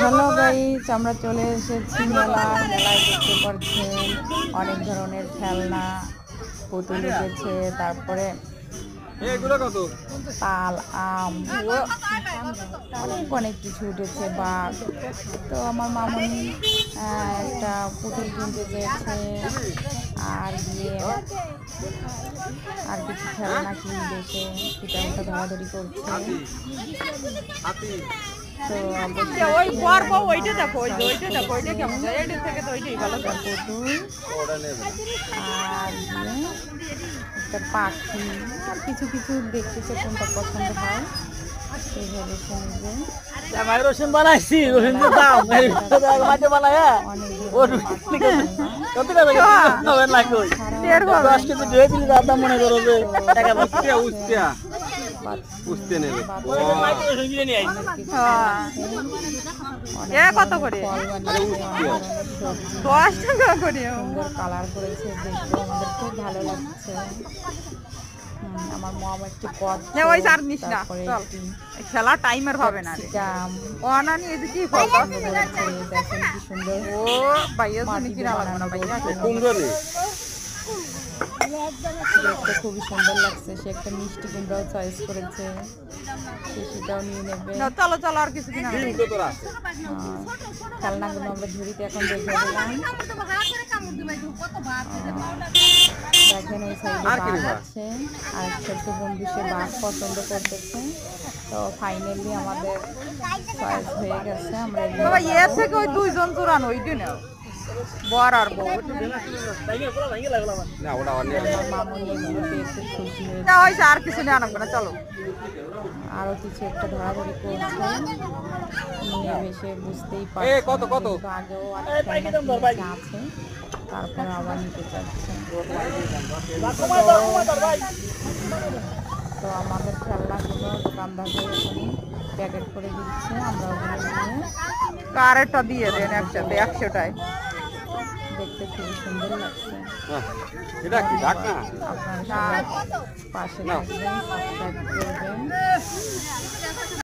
Hello guys, আমরা চলে এসেছি মেলায় দেখতে পাচ্ছেন অনেক ধরনের খেলনা পুতুল উঠেছে, তারপরে তাল, আম, অনেক অনেক কিছু উঠেছে। বাঘ, তো আমার মামুনি একটা পুতুল কিনতে চেয়েছে, আর গিয়ে আর কিছু খেলনা কিনবে, সে সেটা ওটা ধরাধরি করছে। তো ওই বর বউ ওইটা দেখো, ওইটা দেখো, ওইটা কেমন যায়, এটার থেকে তো ওইটাই ভালো। পুতুল আর একটা পাখি, আর কিছু কিছু দেখতেছে কোনটা পছন্দ হয় সেইভাবে সে নিবে। রসুন বানাইছি, রসুন তো দাম মাঝে বানায় মনে করো যে টাকা বুঝতে নেবে কত করে? 10 টাকা করে। সুন্দর কালার করেছে, দেখতে আমাদের খুব ভালো লাগছে। আমার মম একটু কদ, ওই সার নিস না, চল খেলা টাইমের হবে না রে। ওনা নিয়ে যে কি ফটো দেখেন কি সুন্দর। ও ভাইয়া তুমি কি না লাগবে না ভাইয়া, কুমড়োনি দেখতে খুবই সুন্দর লাগছে। সে একটা মিষ্টি কুমড়াও চয়েস করেছে, সে সেটাও নিয়ে নেবে। চলো চলো আর কিছু কিনা খেলনাগুলো আমরা ঝুড়িতে এখন দেখে দিলাম। দেখেন ওই সাইডে বাঘ আছে, আর ছোট্ট বন্ধু সে বাঘ পছন্দ করতেছে। তো ফাইনালি আমাদের চয়েস হয়ে গেছে। আমরা বাবা এর থেকে ওই দুইজন চুরানো ওইটা নাও, বর আর বউ। মামুনি এগুলো পেয়ে খুব খুশি হয়েছে। না ওই আর কিছু নেওয়া লাগবে না, চলো। আরো কিছু একটা ধরাধরি করছে, নিয়ে এসে বুঝতেই পারছে আগেও অনেক আছে, তারপর আবার নিতে চাচ্ছে। তো আমাদের খেলনাগুলো দোকানদারদের এখানে প্যাকেট করে দিচ্ছে, আমরা ওগুলো নিয়ে কারেরটা দিয়ে দেন একসাথে 100টায়। দেখতে খুবই সুন্দর লাগছে। এটা কি ঢাকা? আপনারা সবাই পাশে থাকবেন, সাবস্ক্রাইব করবেন।